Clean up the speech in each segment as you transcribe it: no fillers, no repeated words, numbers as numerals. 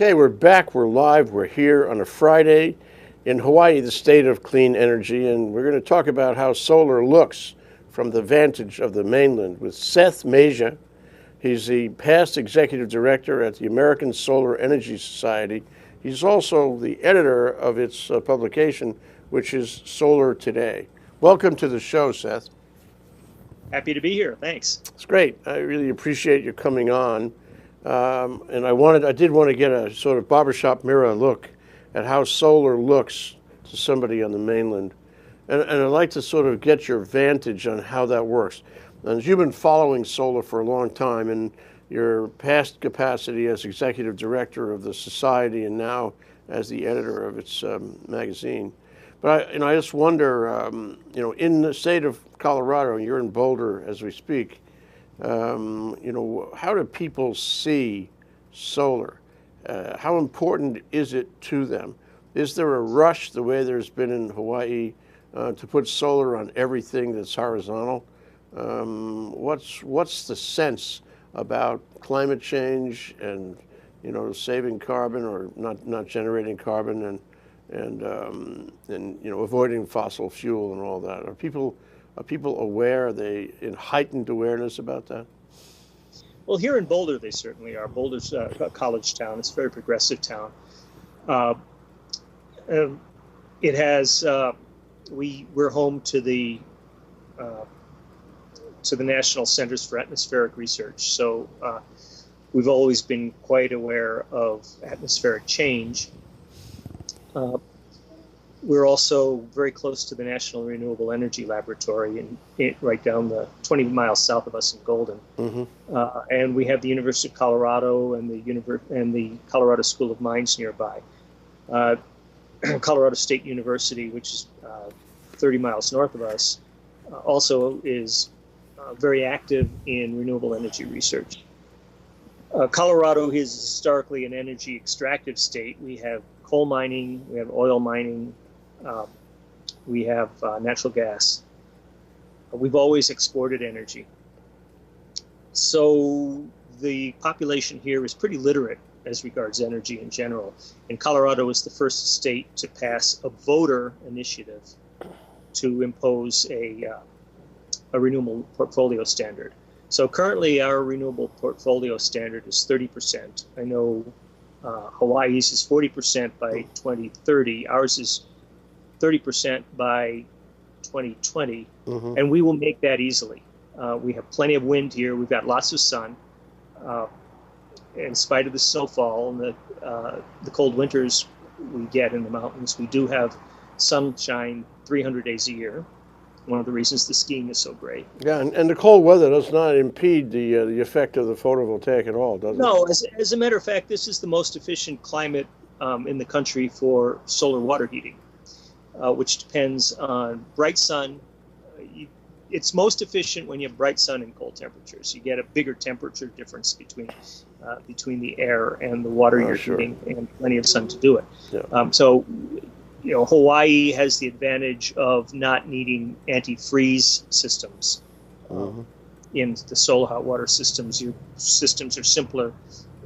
Okay, we're back. We're live. We're here on a Friday in Hawaii, the state of clean energy, and we're going to talk about how solar looks from the vantage of the mainland with Seth Major. He's the past executive director at the American Solar Energy Society. He's also the editor of its publication, which is Solar Today. Welcome to the show, Seth. Happy to be here. Thanks. It's great. I really appreciate you coming on. And I did want to get a sort of barbershop mirror look at how solar looks to somebody on the mainland. And I'd like to sort of get your vantage on how that works. And you've been following solar for a long time in your past capacity as executive director of the society and now as the editor of its magazine. But I just wonder, in the state of Colorado, and you're in Boulder as we speak, how do people see solar? How important is it to them? Is there a rush, the way there's been in Hawaii, to put solar on everything that's horizontal? What's the sense about climate change and saving carbon or not generating carbon and avoiding fossil fuel and all that? Are people aware? Are they in heightened awareness about that? Well, here in Boulder, they certainly are. Boulder's a college town. It's a very progressive town. It has we're home to the National Centers for Atmospheric Research. So we've always been quite aware of atmospheric change. We're also very close to the National Renewable Energy Laboratory, right down the 20 miles south of us in Golden. Mm-hmm. And we have the University of Colorado and the Colorado School of Mines nearby. Colorado State University, which is 30 miles north of us, also is very active in renewable energy research. Colorado is historically an energy extractive state. We have coal mining, we have oil mining, we have natural gas. We've always exported energy. So the population here is pretty literate as regards energy in general. And Colorado is the first state to pass a voter initiative to impose a renewable portfolio standard. So currently our renewable portfolio standard is 30%. I know Hawaii's is 40% by 2030. Ours is 30% by 2020, mm-hmm. And we will make that easily. We have plenty of wind here. We've got lots of sun. In spite of the snowfall and the cold winters we get in the mountains, we do have sunshine 300 days a year. One of the reasons the skiing is so great. Yeah, and the cold weather does not impede the effect of the photovoltaic at all, does it? No, as a matter of fact, this is the most efficient climate in the country for solar water heating, which depends on bright sun. It's most efficient when you have bright sun and cold temperatures. You get a bigger temperature difference between the air and the water you're heating, and plenty of sun to do it. Yeah. So Hawaii has the advantage of not needing antifreeze systems. Mm-hmm. In the solar hot water systems, your systems are simpler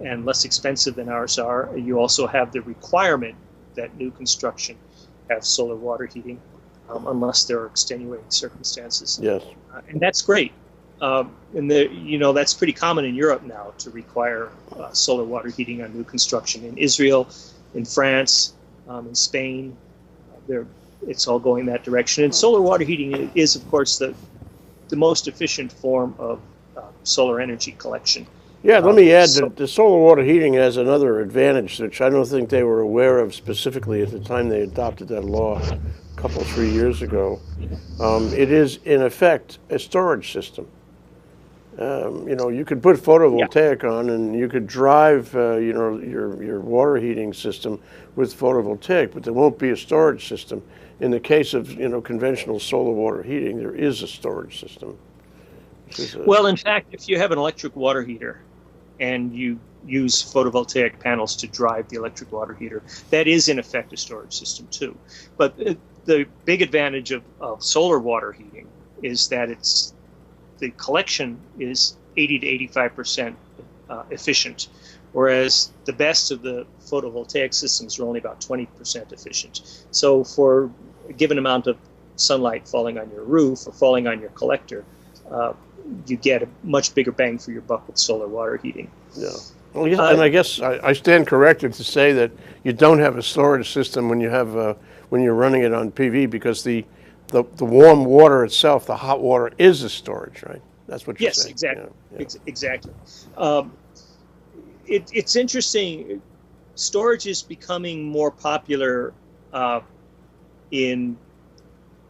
and less expensive than ours are. You also have the requirement that new construction have solar water heating, unless there are extenuating circumstances. Yes, and that's great. And that's pretty common in Europe now to require solar water heating on new construction. In Israel, in France, in Spain, it's all going that direction. And solar water heating is, of course, the most efficient form of solar energy collection. Yeah, let me add that the solar water heating has another advantage, which I don't think they were aware of specifically at the time they adopted that law a couple, 3 years ago. It is, in effect, a storage system. You could put photovoltaic on, and you could drive, your water heating system with photovoltaic, but there won't be a storage system. In the case of, conventional solar water heating, there is a storage system. Well, in fact, if you have an electric water heater and you use photovoltaic panels to drive the electric water heater, that is, in effect, a storage system, too. But the big advantage of solar water heating is that the collection is 80 to 85% efficient, whereas the best of the photovoltaic systems are only about 20% efficient. So for a given amount of sunlight falling on your roof or falling on your collector, you get a much bigger bang for your buck with solar water heating. Yeah. Well, and I guess I stand corrected to say that you don't have a storage system when you have when you're running it on PV, because the warm water itself, the hot water, is a storage, right? That's what you're saying. Yes, exactly. Yeah. Exactly. It's interesting. Storage is becoming more popular in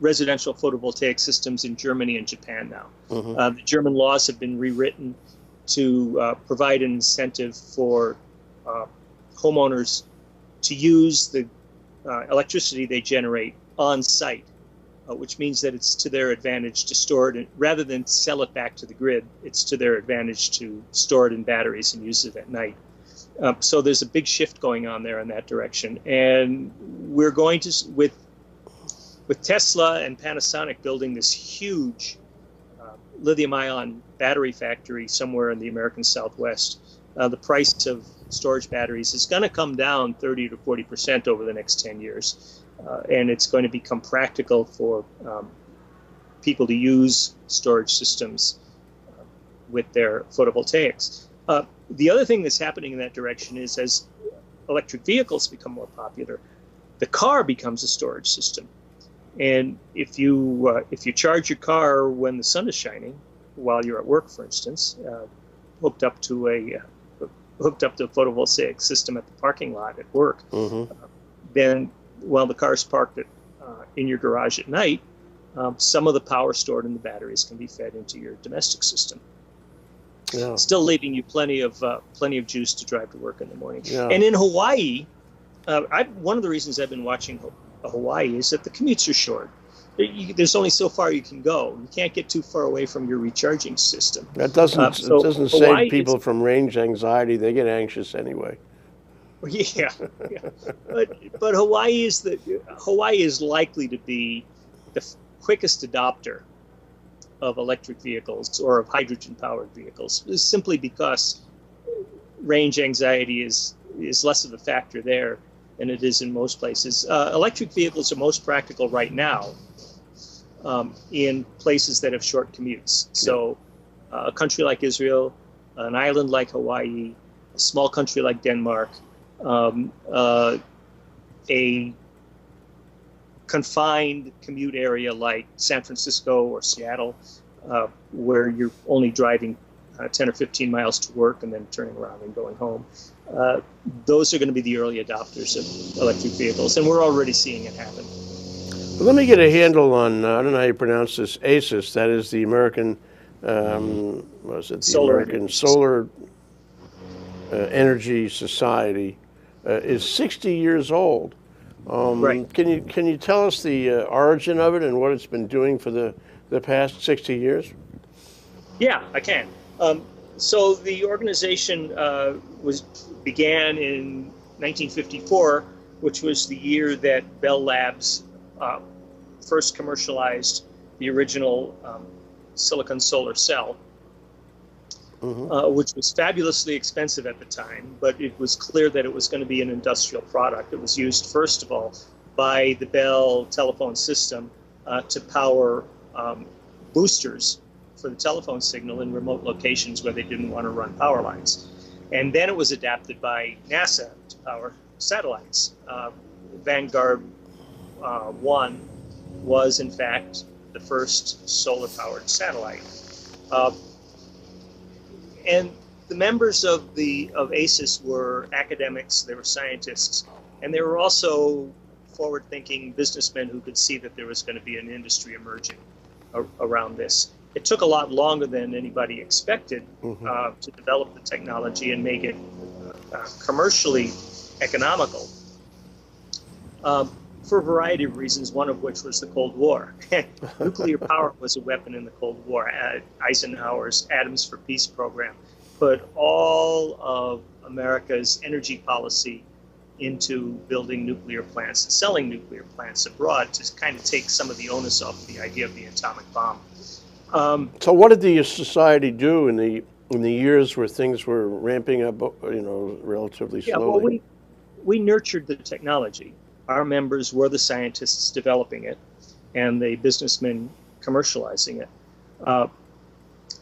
residential photovoltaic systems in Germany and Japan now. The German laws have been rewritten to provide an incentive for homeowners to use the electricity they generate on site, which means that it's to their advantage to store it, rather than sell it back to the grid. It's to their advantage to store it in batteries and use it at night. So there's a big shift going on there in that direction, and we're going to, with Tesla and Panasonic building this huge lithium-ion battery factory somewhere in the American Southwest, the price of storage batteries is going to come down 30 to 40% over the next 10 years. And it's going to become practical for people to use storage systems with their photovoltaics. The other thing that's happening in that direction is, as electric vehicles become more popular, the car becomes a storage system. And if you charge your car when the sun is shining, while you're at work, for instance, hooked up to a photovoltaic system at the parking lot at work, then while the car's parked in your garage at night, some of the power stored in the batteries can be fed into your domestic system. Yeah. Still leaving you plenty of juice to drive to work in the morning. Yeah. And in Hawaii, one of the reasons I've been watching Hawaii is that the commutes are short. There's only so far you can go. You can't get too far away from your recharging system. That doesn't save people from range anxiety. They get anxious anyway. Yeah. But Hawaii is likely to be the quickest adopter of electric vehicles or of hydrogen-powered vehicles, simply because range anxiety is less of a factor there than it is in most places. Electric vehicles are most practical right now in places that have short commutes. So a country like Israel, an island like Hawaii, a small country like Denmark, a confined commute area like San Francisco or Seattle, where you're only driving 10 or 15 miles to work and then turning around and going home. Those are going to be the early adopters of electric vehicles, and we're already seeing it happen. Well, let me get a handle on, I don't know how you pronounce this, ASUS, that is the American, Solar Energy Society, is 60 years old. Right. Can you tell us the origin of it and what it's been doing for the past 60 years? Yeah, I can. So the organization began in 1954, which was the year that Bell Labs first commercialized the original silicon solar cell, which was fabulously expensive at the time, but it was clear that it was going to be an industrial product. It was used, first of all, by the Bell telephone system to power boosters for the telephone signal in remote locations where they didn't want to run power lines. And then it was adapted by NASA to power satellites. Vanguard 1 was, in fact, the first solar-powered satellite. And the members of ASUS were academics, they were scientists, and they were also forward-thinking businessmen who could see that there was going to be an industry emerging around this. It took a lot longer than anybody expected to develop the technology and make it commercially economical, for a variety of reasons, one of which was the Cold War. Nuclear power was a weapon in the Cold War. Eisenhower's Atoms for Peace program put all of America's energy policy into building nuclear plants and selling nuclear plants abroad to kind of take some of the onus off the idea of the atomic bomb. So what did the society do in the in the years where things were ramping up, relatively Yeah, well, slowly? we nurtured the technology. Our members were the scientists developing it and the businessmen commercializing it.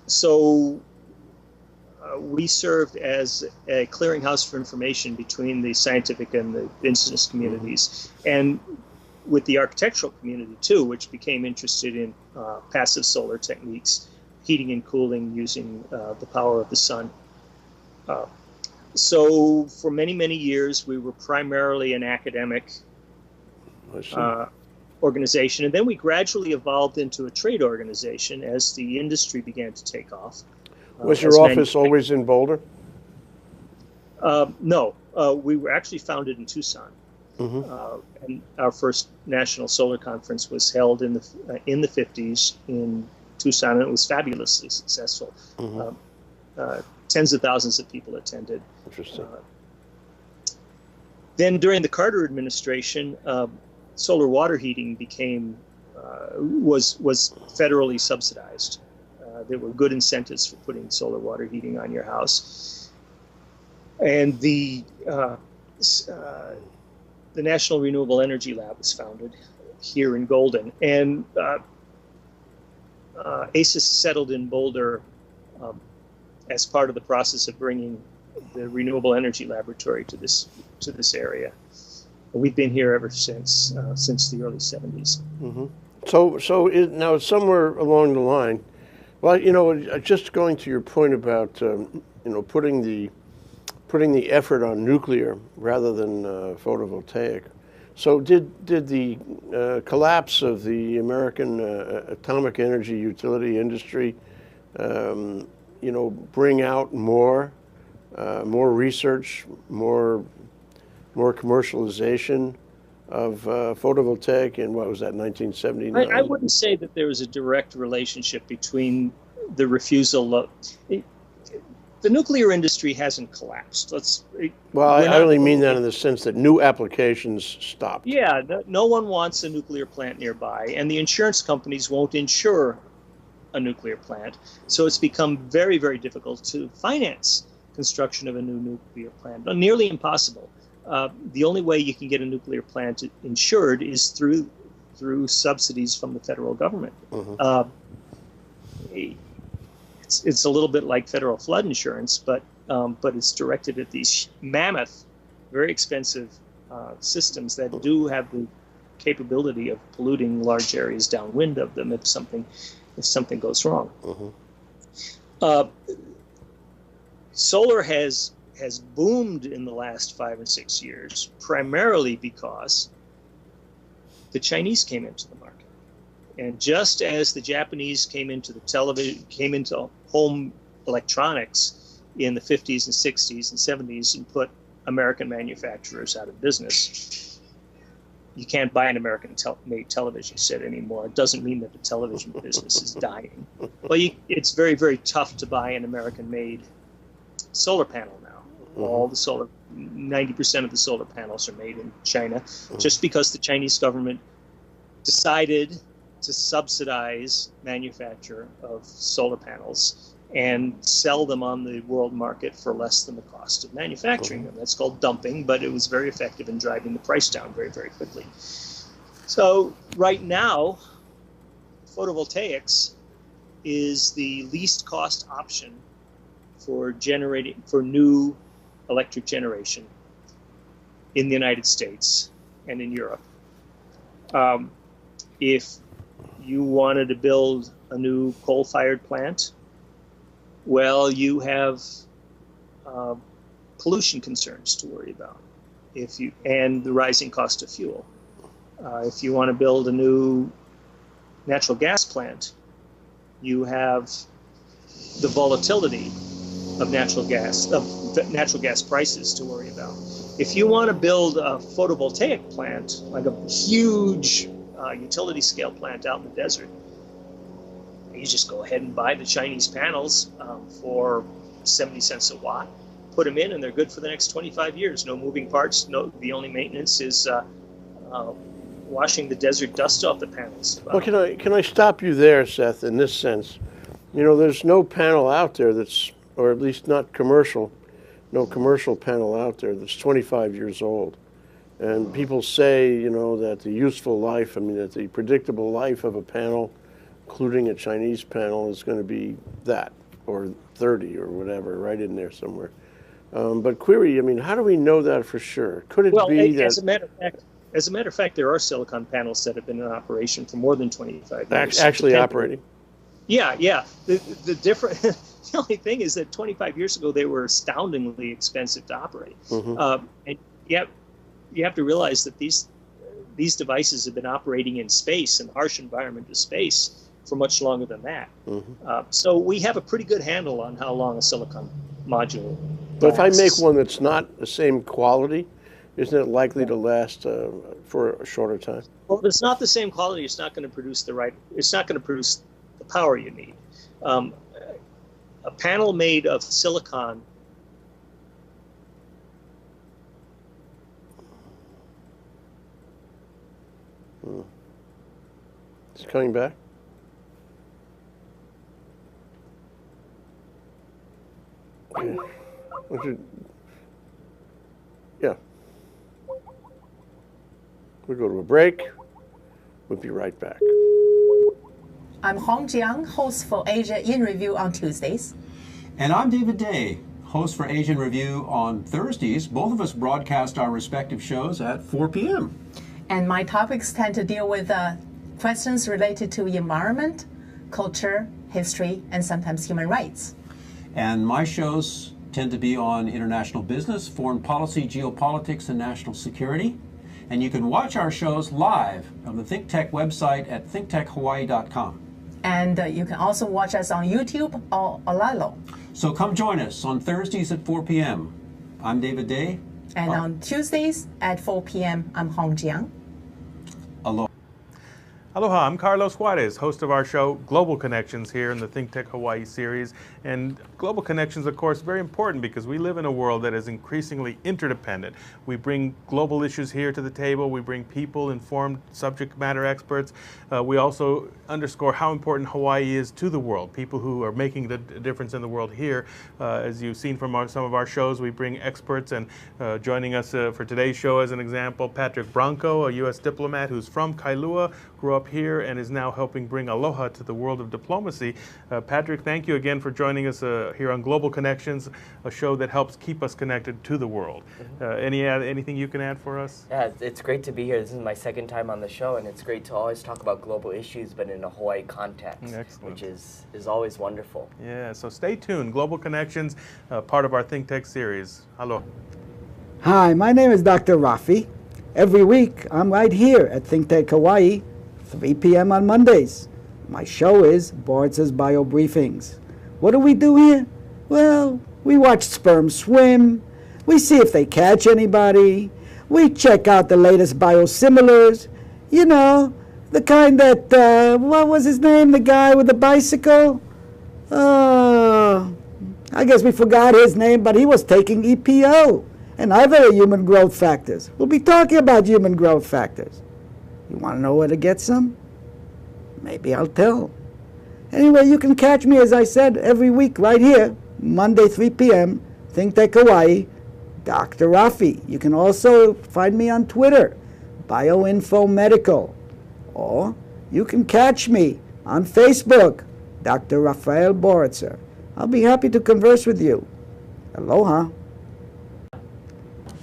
So we served as a clearinghouse for information between the scientific and the business communities, and with the architectural community too, which became interested in passive solar techniques, heating and cooling using the power of the sun. So for many, many years, we were primarily an academic organization, and then we gradually evolved into a trade organization as the industry began to take off. Was your office always in Boulder? No, we were actually founded in Tucson. And our first national solar conference was held in the 50s in Tucson, and it was fabulously successful. Tens of thousands of people attended. Interesting. Then during the Carter administration, solar water heating was federally subsidized. There were good incentives for putting solar water heating on your house, and the National Renewable Energy Lab was founded here in Golden, and ACES settled in Boulder as part of the process of bringing the Renewable Energy Laboratory to this area. We've been here ever since the early 70s. So now somewhere along the line, well, just going to your point about putting the effort on nuclear rather than photovoltaic. So did the collapse of the American atomic energy utility industry, bring out more research, more commercialization of photovoltaic in, what was that, 1979? I wouldn't say that there was a direct relationship between the refusal of... The nuclear industry hasn't collapsed. I only mean that in the sense that new applications stopped. Yeah, no one wants a nuclear plant nearby, and the insurance companies won't insure a nuclear plant. So it's become very, very difficult to finance construction of a new nuclear plant. Nearly impossible. The only way you can get a nuclear plant insured is through subsidies from the federal government. It's a little bit like federal flood insurance, but it's directed at these mammoth, very expensive systems that do have the capability of polluting large areas downwind of them if something goes wrong. Solar has boomed in the last 5 or 6 years, primarily because the Chinese came into the market. And just as the Japanese came into home electronics in the 50s and 60s and 70s and put American manufacturers out of business, you can't buy an American-made television set anymore. It doesn't mean that the television business is dying. Well, it's very, very tough to buy an American-made solar panel now. All the 90% of the solar panels are made in China, just because the Chinese government decided to subsidize manufacture of solar panels and sell them on the world market for less than the cost of manufacturing them. That's called dumping, but it was very effective in driving the price down very, very quickly. So right now, photovoltaics is the least cost option for new electric generation in the United States and in Europe. If you wanted to build a new coal-fired plant, well, you have pollution concerns to worry about, and the rising cost of fuel. If you want to build a new natural gas plant, you have the volatility of natural gas prices to worry about. If you want to build a photovoltaic plant, like a huge utility scale plant out in the desert, you just go ahead and buy the Chinese panels for 70 cents a watt, put them in, and they're good for the next 25 years. No moving parts. The only maintenance is washing the desert dust off the panels. Well, can I stop you there, Seth, in this sense? There's no panel out there that's or at least not commercial, no commercial panel out there that's 25 years old. And people say, you know, that the useful life, I mean, that the predictable life of a panel, including a Chinese panel, is going to be that, or 30 or whatever, right in there somewhere. But query, I mean, how do we know that for sure? Could it be that... As a matter of fact, there are silicon panels that have been in operation for more than 25 years. Actually operating? Yeah, yeah. The different, the only thing is that 25 years ago, they were astoundingly expensive to operate. Mm-hmm. And yet, you have to realize that these devices have been operating in space, in the harsh environment of space, for much longer than that. Mm-hmm. So we have a pretty good handle on how long a silicon module lasts. But if I make one that's not the same quality, isn't it likely to last for a shorter time? Well, if it's not the same quality, it's not going to produce it's not going to produce the power you need. A panel made of silicon It's coming back? Yeah. We'll go to a break. We'll be right back. I'm Hong Jiang, host for Asia in Review on Tuesdays. And I'm David Day, host for Asian Review on Thursdays. Both of us broadcast our respective shows at 4 p.m. And my topics tend to deal with questions related to environment, culture, history, and sometimes human rights. And my shows tend to be on international business, foreign policy, geopolitics, and national security. And you can watch our shows live on the ThinkTech website at thinktechhawaii.com. And you can also watch us on YouTube or Olalo. So come join us on Thursdays at 4 p.m. I'm David Day. And on Tuesdays at 4 p.m., I'm Hong Jiang. Aloha. Aloha, I'm Carlos Juarez, host of our show Global Connections here in the ThinkTech Hawaii series. And Global Connections, of course, very important because we live in a world that is increasingly interdependent. We bring global issues here to the table. We bring people, informed subject matter experts. We also underscore how important Hawaii is to the world, people who are making the difference in the world here. As you've seen from some of our shows, we bring experts, and joining us for today's show as an example, Patrick Branco, a U.S. diplomat who's from Kailua, grew up here and is now helping bring aloha to the world of diplomacy. Patrick, thank you again for joining us here on Global Connections, a show that helps keep us connected to the world. Anything you can add for us? Yeah, it's great to be here. This is my second time on the show, and it's great to always talk about global issues, but in a Hawaii context, which is always wonderful. Yeah, so stay tuned. Global Connections, part of our Think Tech series. Hello. Hi, my name is Dr. Rafi. Every week, I'm right here at Think Tech Hawaii, 3 p.m. on Mondays. My show is Boards' Bio Briefings. What do we do here? Well, we watch sperm swim. We see if they catch anybody. We check out the latest biosimilars. You know, the kind that, what was his name? The guy with the bicycle? I guess we forgot his name, but he was taking EPO and other human growth factors. We'll be talking about human growth factors. You want to know where to get some? Maybe I'll tell. Anyway, you can catch me, as I said, every week right here, Monday, 3 p.m., Think Tech Hawaii, Dr. Rafi. You can also find me on Twitter, BioInfo Medical. Or you can catch me on Facebook, Dr. Rafael Boritzer. I'll be happy to converse with you. Aloha.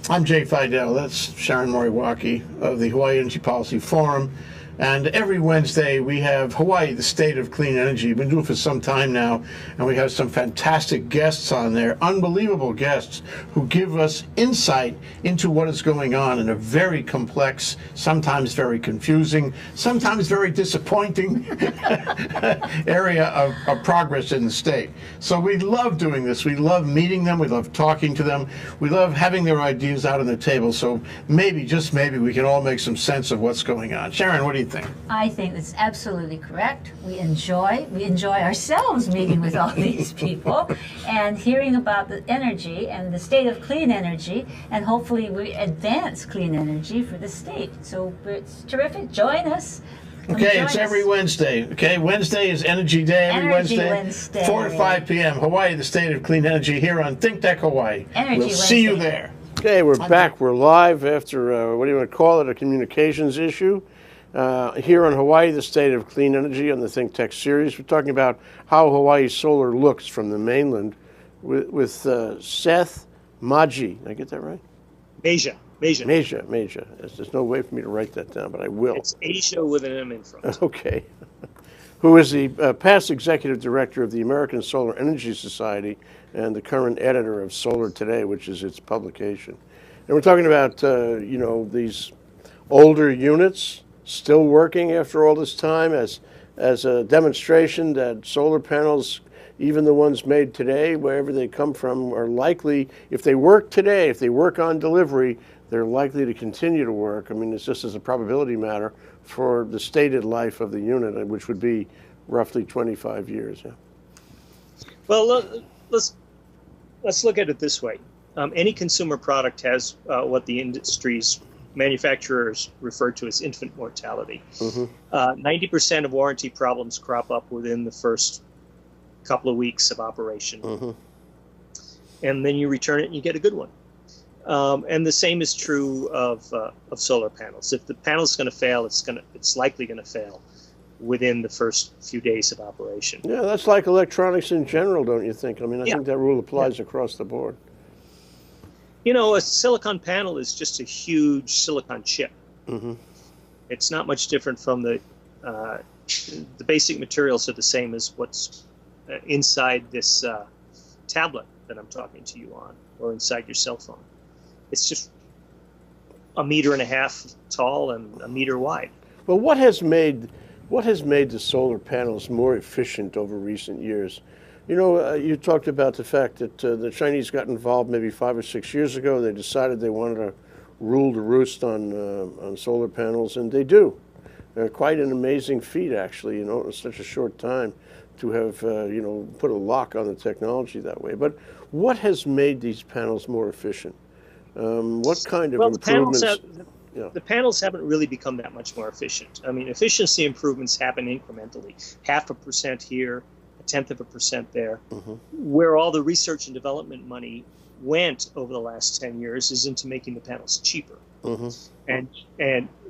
I'm Jay Fidel. That's Sharon Moriwaki of the Hawaii Energy Policy Forum. And every Wednesday we have Hawaii, the State of Clean Energy. We've been doing it for some time now, and we have some fantastic guests on there, unbelievable guests who give us insight into what is going on in a very complex, sometimes very confusing, sometimes very disappointing area of progress in the state. So we love doing this. We love meeting them. We love talking to them. We love having their ideas out on the table. So maybe, just maybe, we can all make some sense of what's going on. Sharon, what do you think? I think that's absolutely correct. We enjoy ourselves meeting with all these people and hearing about the energy and the state of clean energy, and hopefully we advance clean energy for the state. So it's terrific. Join us. Okay, Join it's us. every Wednesday. Okay, Wednesday is Energy Day every Energy Wednesday, 4 to 5 p.m. Hawaii, the state of clean energy, here on Think Tech Hawaii. Energy we'll see you Wednesday. there. Okay, we're back. We're live after, what do you want to call it, a communications issue. Here on Hawaii, the state of clean energy on the Think Tech series. We're talking about how Hawaii solar looks from the mainland with Seth Maji. Did I get that right? Asia. There's no way for me to write that down, but I will. It's Asia with an M in front. Okay. Who is the past executive director of the American Solar Energy Society and the current editor of Solar Today, which is its publication. And we're talking about, these older units still working after all this time as a demonstration that solar panels, even the ones made today, wherever they come from, are likely, if they work today, if they work on delivery, they're likely to continue to work. I mean, it's just as a probability matter for the stated life of the unit, which would be roughly 25 years. Yeah. Well, let's look at it this way. Any consumer product has what the industry's manufacturers refer to as infant mortality. 90% of warranty problems crop up within the first couple of weeks of operation. And then you return it and you get a good one. And the same is true of solar panels. If the panel's going to fail, it's likely going to fail within the first few days of operation. Yeah, that's like electronics in general, don't you think? I mean, I think that rule applies across the board. You know, a silicon panel is just a huge silicon chip. It's not much different from the basic materials are the same as what's inside this tablet that I'm talking to you on, or inside your cell phone. It's just 1.5 meters tall and 1 meter wide. Well, what has made the solar panels more efficient over recent years? You know, you talked about the fact that the Chinese got involved maybe 5 or 6 years ago. They decided they wanted to rule the roost on solar panels, and they do. Quite an amazing feat, actually, in such a short time to have, put a lock on the technology that way. But what has made these panels more efficient? What kind of improvements? The panels haven't really become that much more efficient. I mean, efficiency improvements happen incrementally. 0.5% here, 0.1% there. Where all the research and development money went over the last 10 years is into making the panels cheaper. And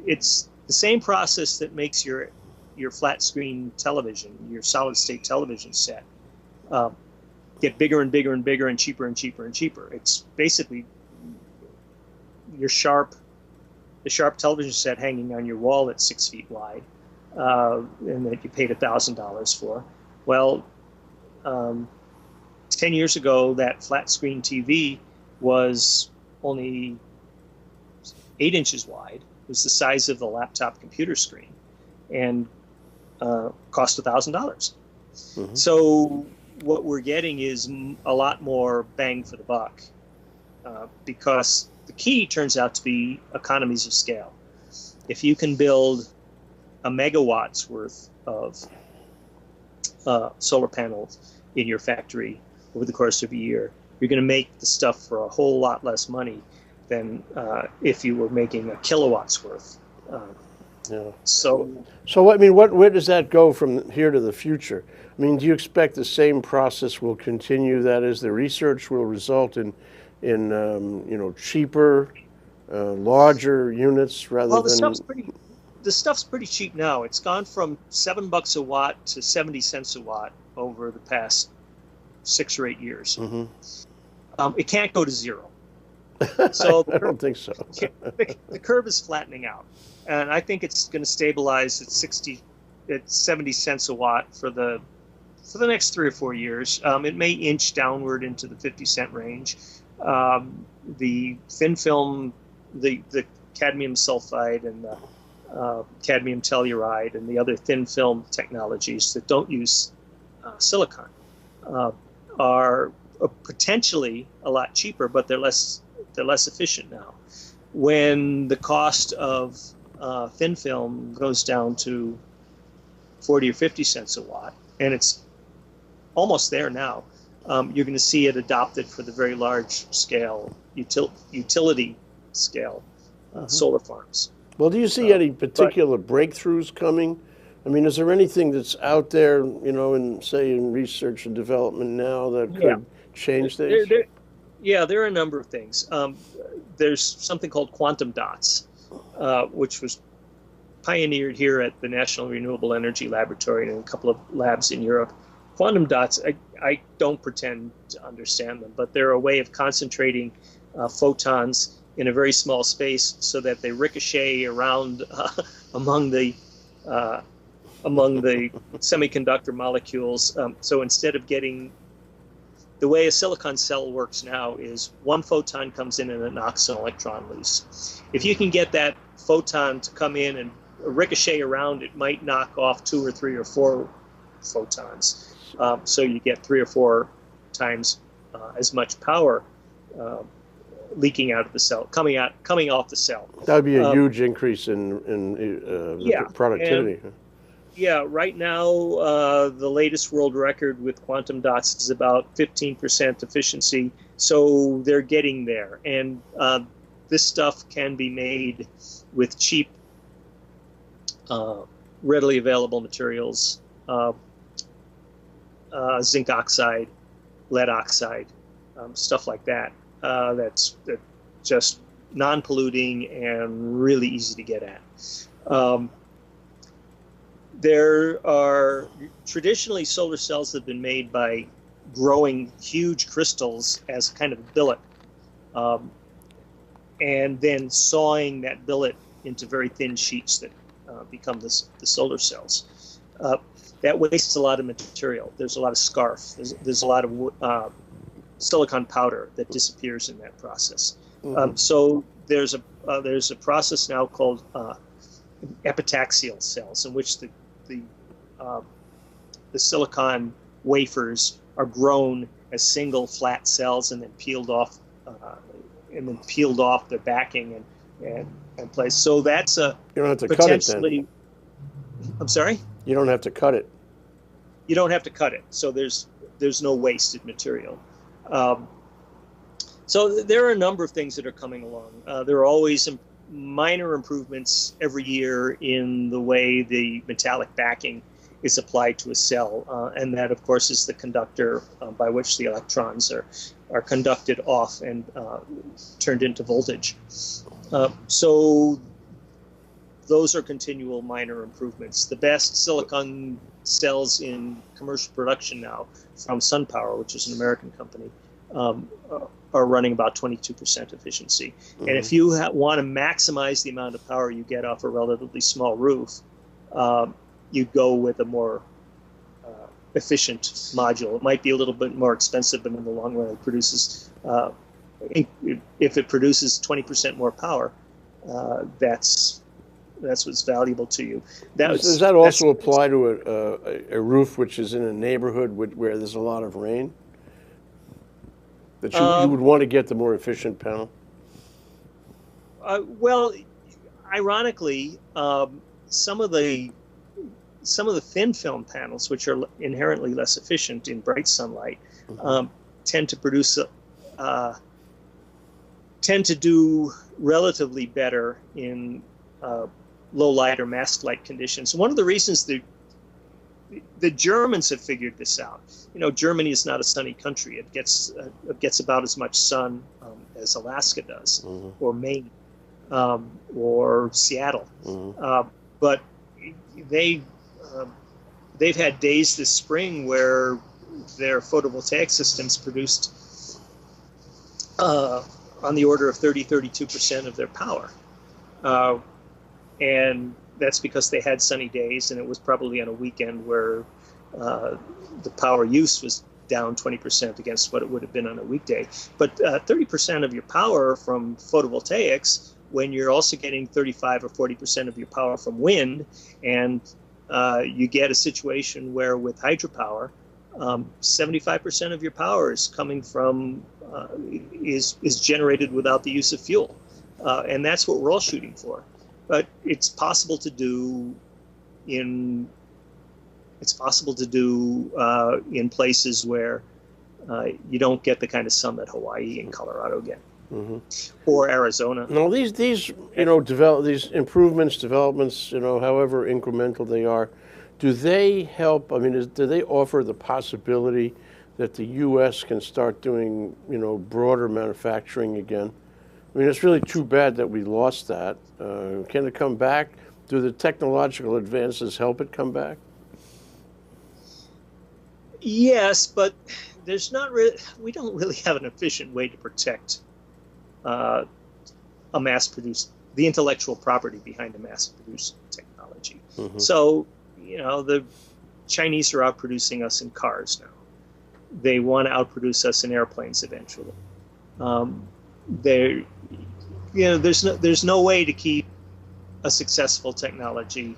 it's the same process that makes your flat screen television, your solid state television set, get bigger and bigger and bigger and cheaper and cheaper and cheaper. It's basically the sharp television set hanging on your wall that's 6 feet wide, and that you paid $1,000 for. Well, 10 years ago, that flat screen TV was only 8 inches wide. It was the size of the laptop computer screen, and cost $1,000. So what we're getting is a lot more bang for the buck, because the key turns out to be economies of scale. If you can build 1 megawatt's worth of solar panels in your factory over the course of a year, you're going to make the stuff for a whole lot less money than if you were making 1 kilowatt's worth. So I mean, where does that go from here to the future? I mean, do you expect the same process will continue? That is, the research will result in cheaper, larger units rather than. The stuff's pretty cheap now. It's gone from $7 a watt to 70 cents a watt over the past 6 or 8 years. It can't go to zero. So I don't think so. The curve is flattening out, and I think it's going to stabilize at 70 cents a watt for the next 3 or 4 years. It may inch downward into the 50-cent range. The thin film, the cadmium sulfide and the cadmium telluride and the other thin film technologies that don't use silicon are potentially a lot cheaper, but they're less efficient now. When the cost of thin film goes down to 40 or 50 cents a watt, and it's almost there now, you're going to see it adopted for the very large scale, utility scale solar farms. Well, do you see any particular breakthroughs coming I mean, is there anything that's out there, you know, in say in research and development now that could change things? There are a number of things. There's something called quantum dots, which was pioneered here at the National Renewable Energy Laboratory and in a couple of labs in Europe. Quantum dots, I don't pretend to understand them, but they're a way of concentrating photons in a very small space so that they ricochet around among the semiconductor molecules. So instead of getting, the way a silicon cell works now is one photon comes in and it knocks an electron loose. If you can get that photon to come in and ricochet around, it might knock off 2 or 3 or 4 photons. So you get 3 or 4 times as much power leaking out of the cell, coming off the cell. That would be a huge increase in productivity. Right now, the latest world record with quantum dots is about 15% efficiency. So they're getting there. And this stuff can be made with cheap, readily available materials, zinc oxide, lead oxide, stuff like that. That's just non-polluting and really easy to get at. There are traditionally solar cells that have been made by growing huge crystals as kind of a billet, and then sawing that billet into very thin sheets that become the solar cells. That wastes a lot of material. There's a lot of scarf. There's a lot of silicon powder that disappears in that process. So there's a process now called epitaxial cells, in which the silicon wafers are grown as single flat cells and then peeled off their backing and placed. So that's a you don't have to cut it then. I'm sorry? You don't have to cut it. You don't have to cut it. So there's no wasted material. So there are a number of things that are coming along. There are always minor improvements every year in the way the metallic backing is applied to a cell, and that, of course, is the conductor by which the electrons are conducted off and turned into voltage. So those are continual minor improvements. The best silicon cells in commercial production now from SunPower, which is an American company, are running about 22% efficiency. And if you want to maximize the amount of power you get off a relatively small roof, you go with a more efficient module. It might be a little bit more expensive, but in the long run, it produces. If it produces 20% more power, that's what's valuable to you. Does that also apply to a roof which is in a neighborhood where there's a lot of rain? That you would want to get the more efficient panel? Well, ironically, some of the thin film panels, which are inherently less efficient in bright sunlight, tend to do relatively better in low light or mask light conditions. One of the reasons the Germans have figured this out. You know, Germany is not a sunny country. It gets about as much sun as Alaska does, or Maine, or Seattle. But they've had days this spring where their photovoltaic systems produced on the order of 32% of their power. And that's because they had sunny days, and it was probably on a weekend where the power use was down 20% against what it would have been on a weekday. But 30% of your power from photovoltaics, when you're also getting 35 or 40% of your power from wind, and you get a situation where with hydropower, 75% of your power is coming from is generated without the use of fuel, and that's what we're all shooting for. But it's possible to do in places where you don't get the kind of sun that Hawaii and Colorado get, or Arizona. No, these these improvements, developments, however incremental they are, Do they help? I mean, do they offer the possibility that the U.S. can start doing, broader manufacturing again? I mean, it's really too bad that we lost that. Can it come back? Do the technological advances help it come back? Yes, but there's not really. We don't really have an efficient way to protect a mass-produced, the intellectual property behind a mass-produced technology. Mm-hmm. So, the Chinese are outproducing us in cars now. They want to outproduce us in airplanes eventually. There's no way to keep a successful technology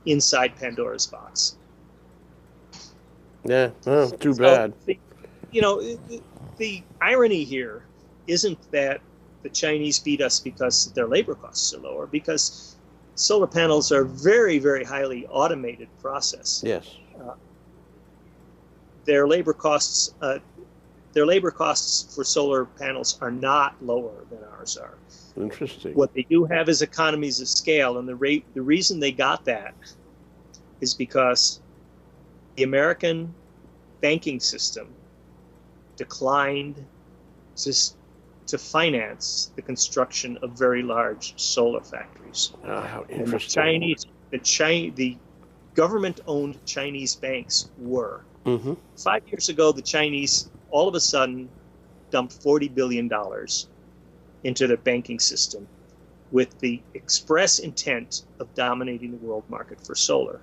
inside Pandora's box. Yeah, well, too bad. The irony here isn't that the Chinese beat us because their labor costs are lower, because solar panels are very, very highly automated process. Yes. Their labor costs for solar panels are not lower than ours are. Interesting. What they do have is economies of scale, and the reason they got that is because the American banking system declined to finance the construction of very large solar factories. How interesting. The government-owned Chinese banks were. Mm-hmm. 5 years ago, the Chinese all of a sudden dumped $40 billion into their banking system with the express intent of dominating the world market for solar.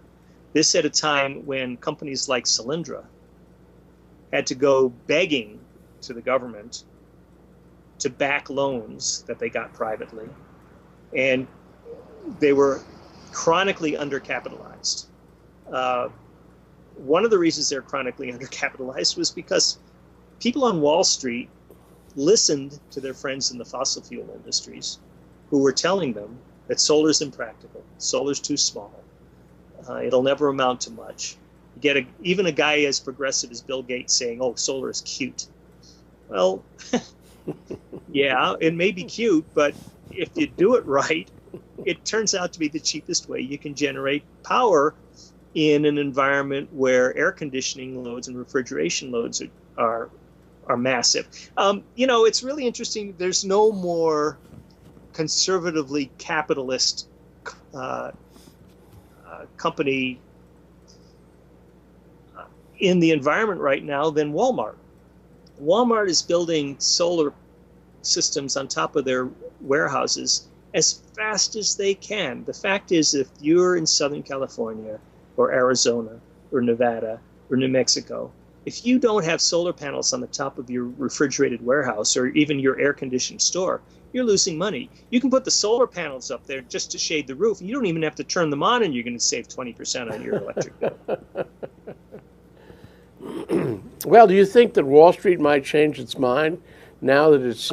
This at a time when companies like Solyndra had to go begging to the government to back loans that they got privately, and they were chronically undercapitalized. One of the reasons they're chronically undercapitalized was because people on Wall Street listened to their friends in the fossil fuel industries who were telling them that solar's impractical, solar's too small, it'll never amount to much. You get even a guy as progressive as Bill Gates saying, "Oh, solar is cute." Well, yeah, it may be cute, but if you do it right, it turns out to be the cheapest way you can generate power in an environment where air conditioning loads and refrigeration loads are massive. It's really interesting. There's no more conservatively capitalist company in the environment right now than Walmart. Walmart is building solar systems on top of their warehouses as fast as they can. The fact is, if you're in Southern California or Arizona or Nevada or New Mexico, if you don't have solar panels on the top of your refrigerated warehouse or even your air-conditioned store, you're losing money. You can put the solar panels up there just to shade the roof. You don't even have to turn them on, and you're going to save 20% on your electric bill. Well, do you think that Wall Street might change its mind now that it's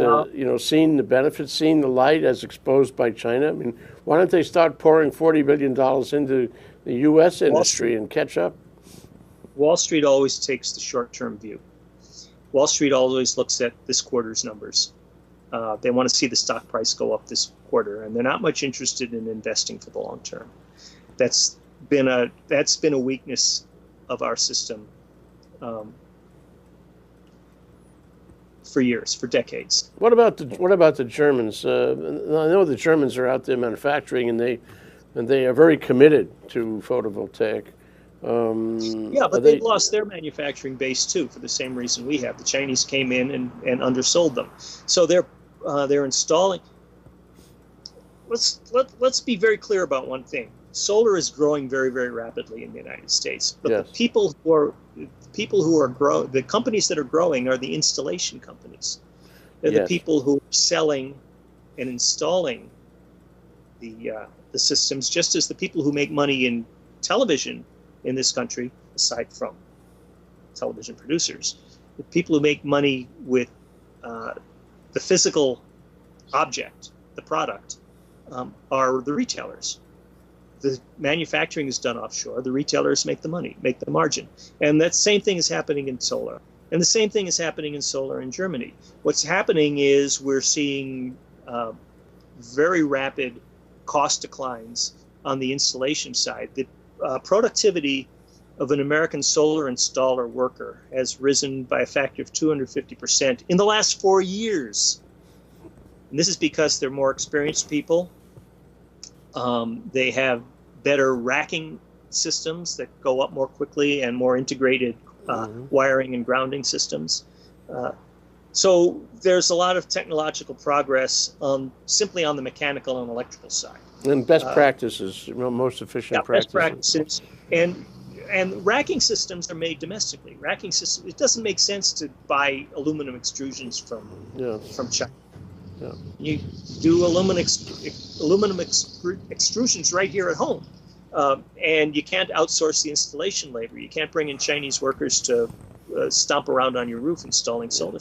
seen the benefits, seen the light as exposed by China? I mean, why don't they start pouring $40 billion into the U.S. industry and catch up? Wall Street always takes the short-term view. Wall Street always looks at this quarter's numbers. They want to see the stock price go up this quarter, and they're not much interested in investing for the long term. That's been a weakness of our system for years, for decades. What about the Germans? I know the Germans are out there manufacturing, and they are very committed to photovoltaic. But they've lost their manufacturing base too, for the same reason we have. The Chinese came in and undersold them, so they're installing. Let's be very clear about one thing. Solar is growing very, very rapidly in the United States, but yes. The companies that are growing are the installation companies. They're yes. the people who are selling and installing the systems, just as the people who make money in television in this country, aside from television producers, the people who make money with the physical object, the product, are the retailers. The manufacturing is done offshore. The retailers make the money, make the margin. And that same thing is happening in solar. And the same thing is happening in solar in Germany. What's happening is we're seeing very rapid cost declines on the installation side that productivity of an American solar installer worker has risen by a factor of 250% in the last 4 years. And this is because they're more experienced people. They have better racking systems that go up more quickly and more integrated wiring and grounding systems. So there's a lot of technological progress simply on the mechanical and electrical side. And best practices, most efficient practices. Best practices. And racking systems are made domestically. Racking systems, it doesn't make sense to buy aluminum extrusions from China. Yeah. You do aluminum extrusions right here at home. And you can't outsource the installation labor. You can't bring in Chinese workers to stomp around on your roof installing solar.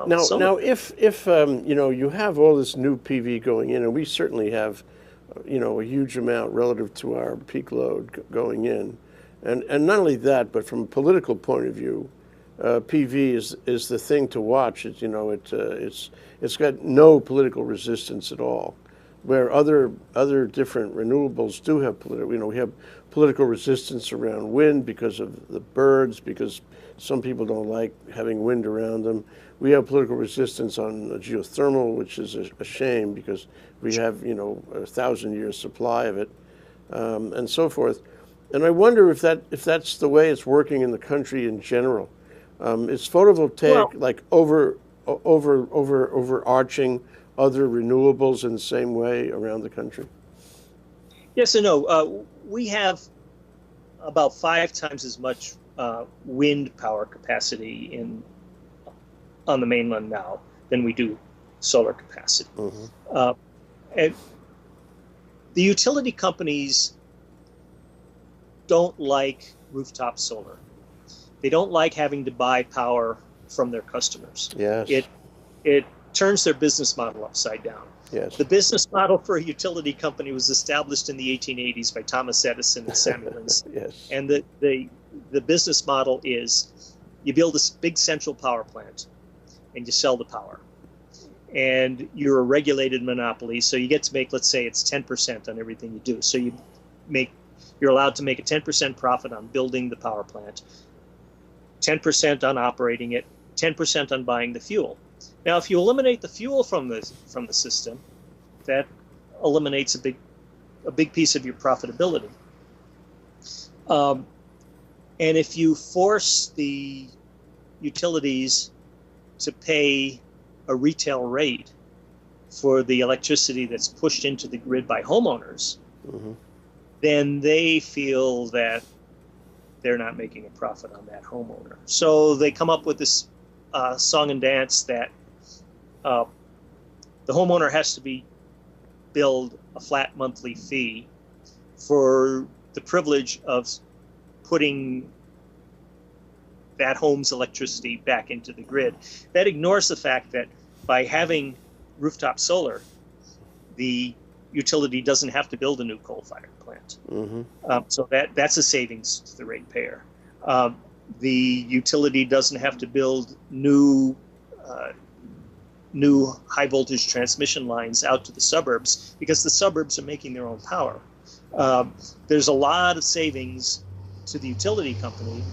Now, if you have all this new PV going in, and we certainly have, a huge amount relative to our peak load going in, and not only that, but from a political point of view, PV is the thing to watch. It's got no political resistance at all, where other different renewables do have political. We have political resistance around wind because of the birds, because some people don't like having wind around them. We have political resistance on geothermal, which is a shame because we have 1,000 years supply of it, and so forth. And I wonder if that's the way it's working in the country in general. Is photovoltaic overarching other renewables in the same way around the country? Yes and no. We have about 5 times as much wind power capacity on the mainland now than we do solar capacity. Mm-hmm. And the utility companies don't like rooftop solar. They don't like having to buy power from their customers. Yes. It turns their business model upside down. Yes. The business model for a utility company was established in the 1880s by Thomas Edison and Samuel Insull. Yes. And the business model is you build this big central power plant and you sell the power. And you're a regulated monopoly, so you get to make, let's say it's 10% on everything you do. So you're allowed to make a 10% profit on building the power plant, 10% on operating it, 10% on buying the fuel. Now, if you eliminate the fuel from the system, that eliminates a big piece of your profitability. And if you force the utilities to pay a retail rate for the electricity that's pushed into the grid by homeowners, mm-hmm. then they feel that they're not making a profit on that homeowner. So they come up with this song and dance that the homeowner has to billed a flat monthly fee for the privilege of putting that home's electricity back into the grid. That ignores the fact that by having rooftop solar, the utility doesn't have to build a new coal-fired plant. Mm-hmm. So that's a savings to the ratepayer. The utility doesn't have to build new high-voltage transmission lines out to the suburbs because the suburbs are making their own power. There's a lot of savings to the utility company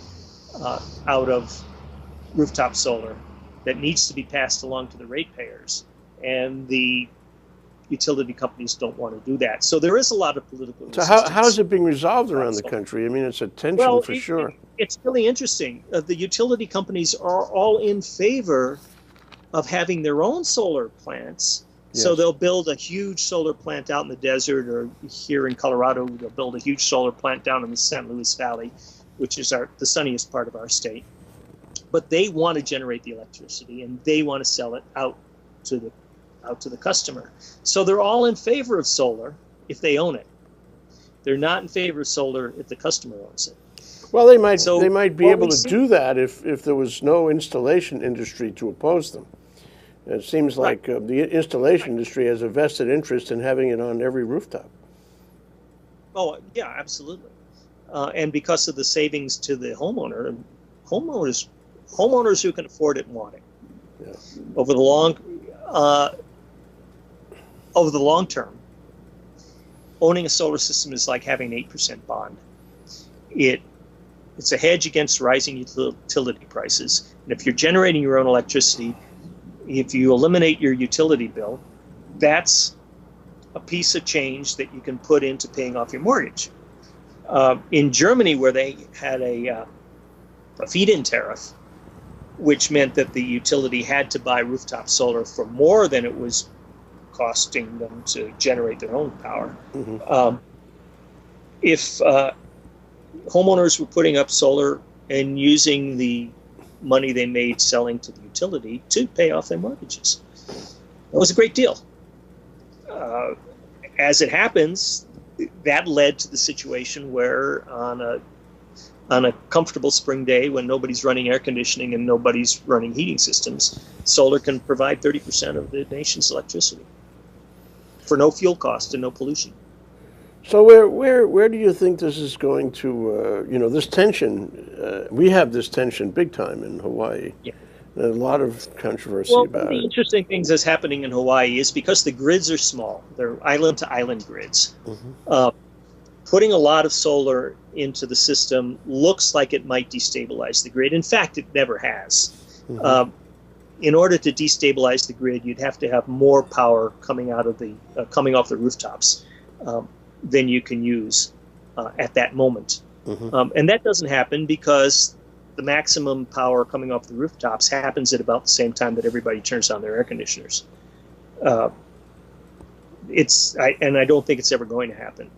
out of rooftop solar that needs to be passed along to the ratepayers, and the utility companies don't want to do that. So there is a lot of political resistance. So how is it being resolved around the country? I mean, it's a tension for sure. It's really interesting. The utility companies are all in favor of having their own solar plants. Yes. So they'll build a huge solar plant out in the desert, or here in Colorado, they'll build a huge solar plant down in the San Luis Valley, which is the sunniest part of our state. But they want to generate the electricity, and they want to sell it out to the customer. So they're all in favor of solar if they own it. They're not in favor of solar if the customer owns it. Well, they might be able to do that if there was no installation industry to oppose them. It seems like the installation industry has a vested interest in having it on every rooftop. Oh, yeah, absolutely. And because of the savings to the homeowner, homeowners who can afford it want it. Yeah. Over the long term, owning a solar system is like having an 8% bond. it's a hedge against rising utility prices. And if you're generating your own electricity, if you eliminate your utility bill, that's a piece of change that you can put into paying off your mortgage. In Germany, where they had a feed-in tariff, which meant that the utility had to buy rooftop solar for more than it was costing them to generate their own power. If homeowners were putting up solar and using the money they made selling to the utility to pay off their mortgages, that was a great deal. As it happens, that led to the situation where on a comfortable spring day when nobody's running air conditioning and nobody's running heating systems, solar can provide 30% of the nation's electricity for no fuel cost and no pollution. So where do you think this is going to, this tension, we have this tension big time in Hawaii. Yeah. There's a lot of controversy Well, about one of the it. interesting things that's happening in Hawaii is because the grids are small, they're island-to-island grids. Putting a lot of solar into the system looks like it might destabilize the grid. In fact, it never has. In order to destabilize the grid, you'd have to have more power coming out of coming off the rooftops than you can use at that moment. And that doesn't happen because the maximum power coming off the rooftops happens at about the same time that everybody turns on their air conditioners. And I don't think it's ever going to happen.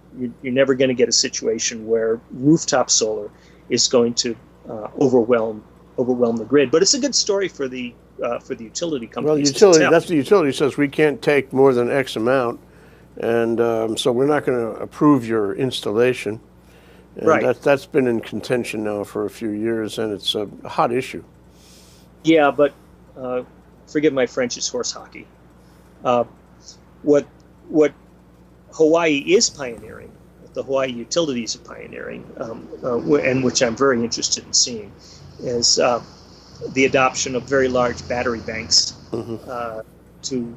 You're never going to get a situation where rooftop solar is going to overwhelm the grid. But it's a good story for the utility companies. Well, that's the utility says we can't take more than X amount, and so we're not going to approve your installation. And right. That's been in contention now for a few years, and it's a hot issue. Yeah, but forgive my French, it's horse hockey. What Hawaii is pioneering, what the Hawaii utilities are pioneering, and which I'm very interested in seeing, is the adoption of very large battery banks to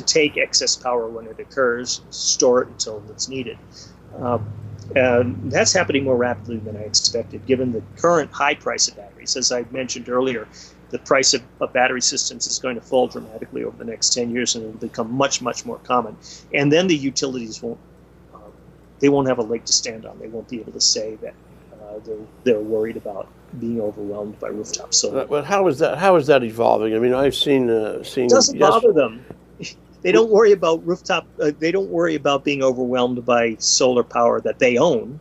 take excess power when it occurs, store it until it's needed. And that's happening more rapidly than I expected, given the current high price of batteries. As I mentioned earlier, the price of battery systems is going to fall dramatically over the next 10 years, and it'll become much, much more common. And then the utilities won't have a leg to stand on. They won't be able to say that they're worried about being overwhelmed by rooftop solar. But how is that evolving? I mean, I've seen. It doesn't bother them. They don't worry about rooftop. They don't worry about being overwhelmed by solar power that they own.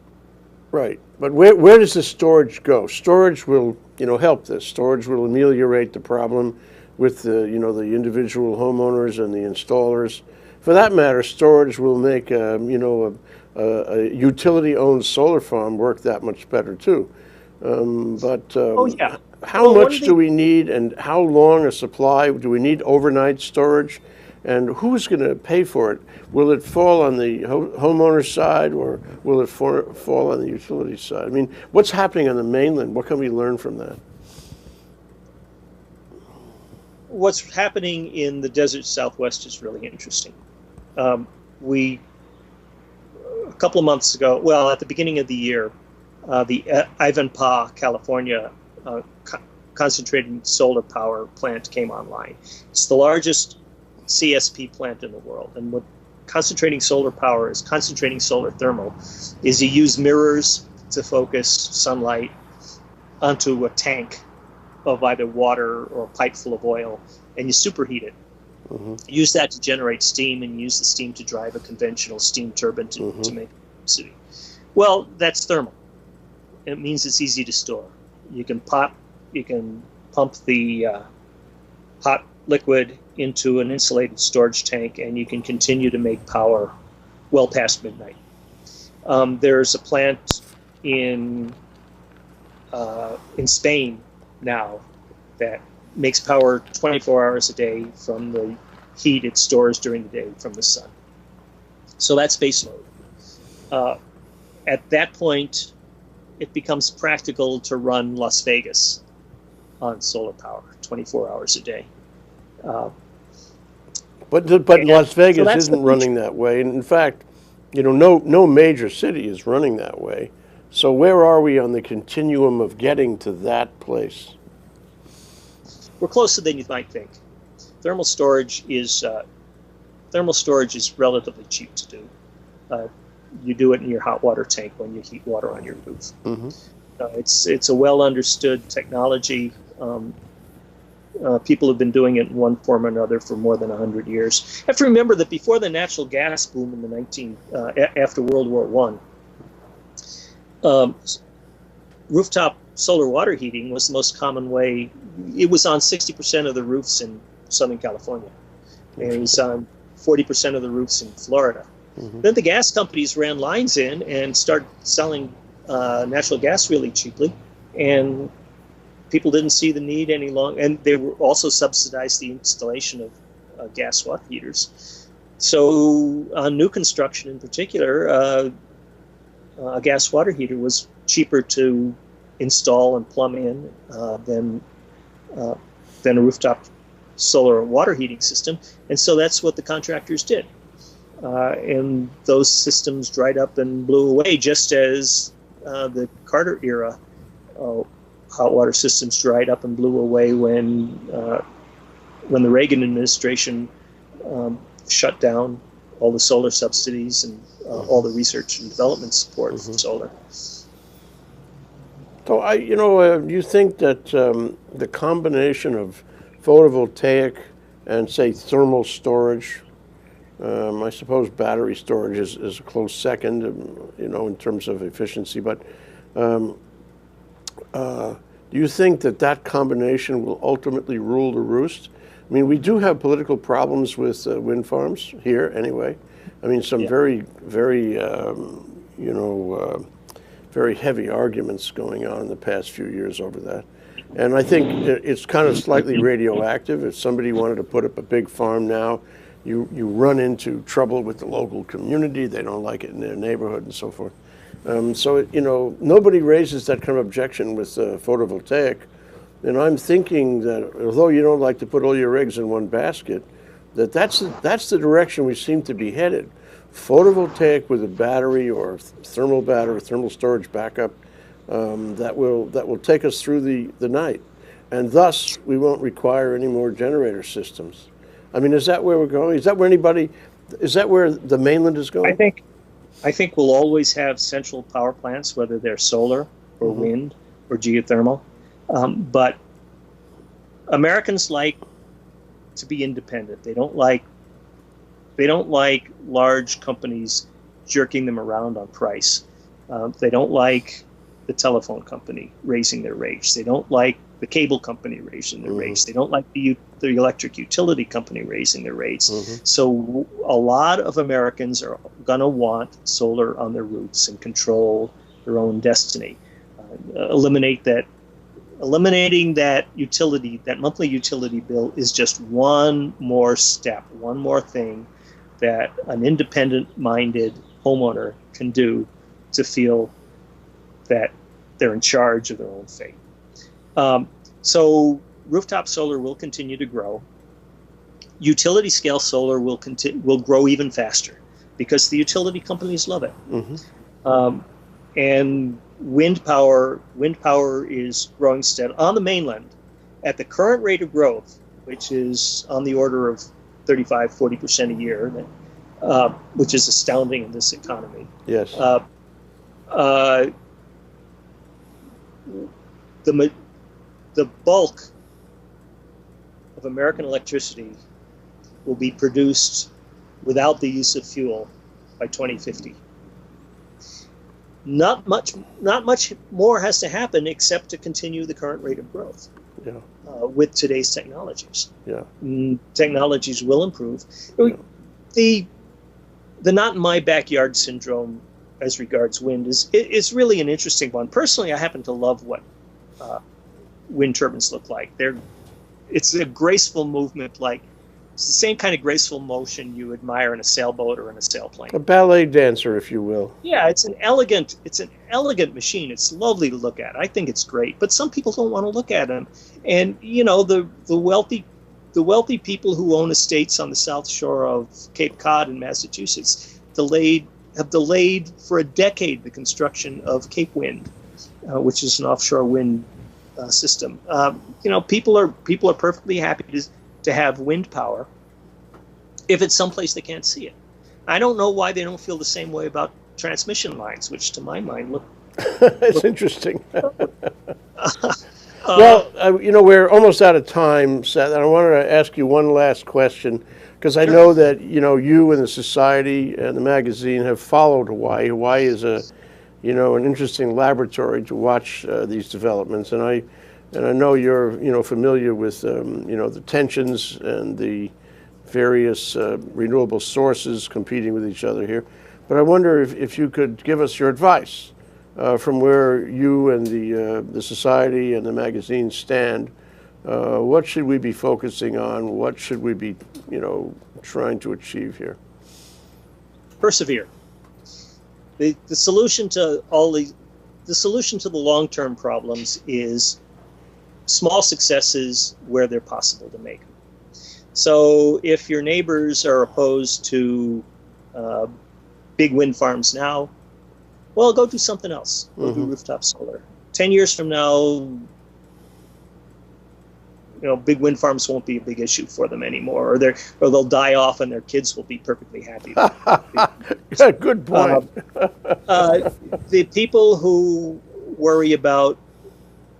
Right, but where does the storage go? Storage will, help this. Storage will ameliorate the problem with the individual homeowners and the installers. For that matter, storage will make a utility-owned solar farm work that much better too. How much do we need, and how long a supply? Do we need overnight storage? And who's going to pay for it? Will it fall on the homeowner's side, or will it fall on the utility side? I mean, what's happening on the mainland? What can we learn from that? What's happening in the desert Southwest is really interesting. A couple of months ago, well, at the beginning of the year, the Ivanpah, California concentrated solar power plant came online. It's the largest CSP plant in the world. And what concentrating solar power is, concentrating solar thermal, is you use mirrors to focus sunlight onto a tank of either water or a pipe full of oil, and you superheat it. Use that to generate steam, and use the steam to drive a conventional steam turbine to make electricity. Well, that's thermal. It means it's easy to store. You can pump the hot liquid into an insulated storage tank, and you can continue to make power well past midnight. There's a plant in Spain now that makes power 24 hours a day from the heat it stores during the day from the sun. So that's base load. At that point, it becomes practical to run Las Vegas on solar power 24 hours a day. But Las Vegas isn't running that way. And in fact, no major city is running that way. So where are we on the continuum of getting to that place? We're closer than you might think. Thermal storage is relatively cheap to do. You do it in your hot water tank when you heat water on your roof. Mm-hmm. It's a well understood technology. People have been doing it in one form or another for more than 100 years. You have to remember that before the natural gas boom in the after World War I, rooftop solar water heating was the most common way. It was on 60% of the roofs in Southern California. And it was on 40% of the roofs in Florida. Mm-hmm. Then the gas companies ran lines in and started selling natural gas really cheaply, and people didn't see the need any longer. And they were also subsidized the installation of gas water heaters. So on new construction in particular, a gas water heater was cheaper to install and plumb in than a rooftop solar water heating system. And so that's what the contractors did. And those systems dried up and blew away, just as the Carter era hot water systems dried up and blew away when the Reagan administration shut down all the solar subsidies and all the research and development support for solar. So you think that the combination of photovoltaic and, say, thermal storage, I suppose battery storage is a close second, in terms of efficiency, but do you think that combination will ultimately rule the roost? I mean, we do have political problems with wind farms here anyway. I mean, some very, very, very heavy arguments going on in the past few years over that. And I think it's kind of slightly radioactive. If somebody wanted to put up a big farm now, you run into trouble with the local community. They don't like it in their neighborhood and so forth. So nobody raises that kind of objection with photovoltaic. And I'm thinking that although you don't like to put all your eggs in one basket, that's the direction we seem to be headed. Photovoltaic with a battery or thermal storage backup that will take us through the night, and thus we won't require any more generator systems. I mean, is that where we're going? Is that where the mainland is going? I think we'll always have central power plants, whether they're solar or wind or geothermal. But Americans like to be independent. They don't like large companies jerking them around on price. They don't like the telephone company raising their rates. They don't like the cable company raising their rates. They don't like the electric utility company raising their rates. So a lot of Americans are going to want solar on their roofs and control their own destiny. Eliminating that monthly utility bill is just one more step, one more thing that an independent-minded homeowner can do to feel that they're in charge of their own fate. So rooftop solar will continue to grow. Utility-scale solar will grow even faster because the utility companies love it. And wind power is growing steadily on the mainland at the current rate of growth, which is on the order of 35-40% a year, which is astounding in this economy. Yes. The bulk of American electricity will be produced without the use of fuel by 2050. Not much more has to happen except to continue the current rate of growth. With today's technologies. Technologies will improve. The not in my backyard syndrome as regards wind is really an interesting one. Personally, I happen to love what wind turbines look like. It's a graceful movement, it's the same kind of graceful motion you admire in a sailboat or in a sailplane. A ballet dancer, if you will. Yeah, it's an elegant machine. It's lovely to look at. I think it's great, but some people don't want to look at them. And the wealthy people who own estates on the south shore of Cape Cod in Massachusetts delayed have delayed for a decade the construction of Cape Wind, which is an offshore wind system. People are perfectly happy to have wind power if it's someplace they can't see it. I don't know why they don't feel the same way about transmission lines, which to my mind look. It's interesting. Well, we're almost out of time, Seth, and I wanted to ask you one last question, because I know that, you and the Society and the magazine have followed Hawaii. Hawaii is an interesting laboratory to watch these developments, and I know you're, familiar with, the tensions and the various renewable sources competing with each other here. But I wonder if you could give us your advice from where you and the Society and the magazine stand. What should we be focusing on? What should we be, trying to achieve here? Persevere. The solution to the solution to the long-term problems is small successes where they're possible to make. So if your neighbors are opposed to big wind farms now, well, go do something else. Go do rooftop solar. 10 years from now, big wind farms won't be a big issue for them anymore, or they'll die off and their kids will be perfectly happy. Yeah, good point. The people who worry about,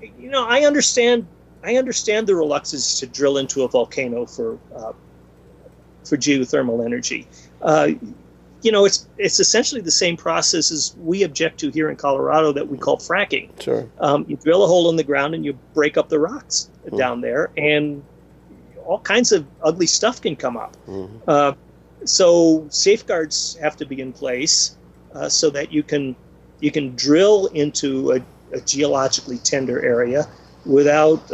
I understand the reluctance to drill into a volcano for geothermal energy. It's essentially the same process as we object to here in Colorado that we call fracking. Sure. You drill a hole in the ground and you break up the rocks down there, and all kinds of ugly stuff can come up. So safeguards have to be in place so that you can drill into a geologically tender area without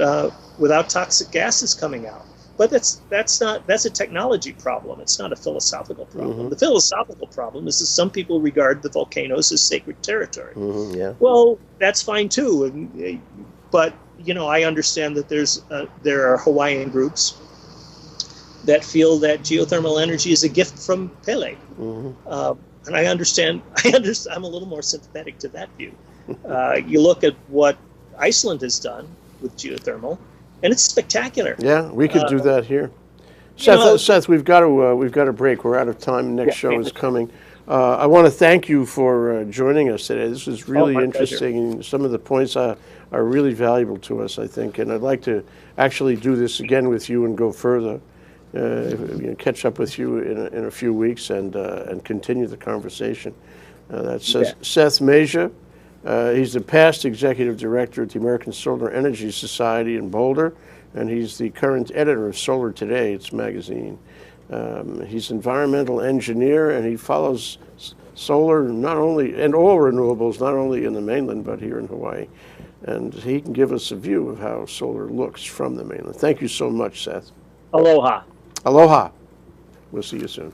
toxic gases coming out. But that's a technology problem. It's not a philosophical problem. The philosophical problem is that some people regard the volcanoes as sacred territory. Yeah. Well, that's fine too. But I understand that there are Hawaiian groups that feel that geothermal energy is a gift from Pele, and I understand. I'm a little more sympathetic to that view. You look at what Iceland has done with geothermal, and it's spectacular. Yeah, we could do that here. Seth, we've got to break. We're out of time. The next show is coming. I want to thank you for joining us today. This was really interesting, and some of the points are really valuable to us, I think. And I'd like to actually do this again with you and go further, catch up with you in a few weeks and continue the conversation. That's Seth Mejia. He's the past executive director at the American Solar Energy Society in Boulder, and he's the current editor of Solar Today, its magazine. He's an environmental engineer, and he follows solar and all renewables, not only in the mainland, but here in Hawaii. And he can give us a view of how solar looks from the mainland. Thank you so much, Seth. Aloha. Aloha. We'll see you soon.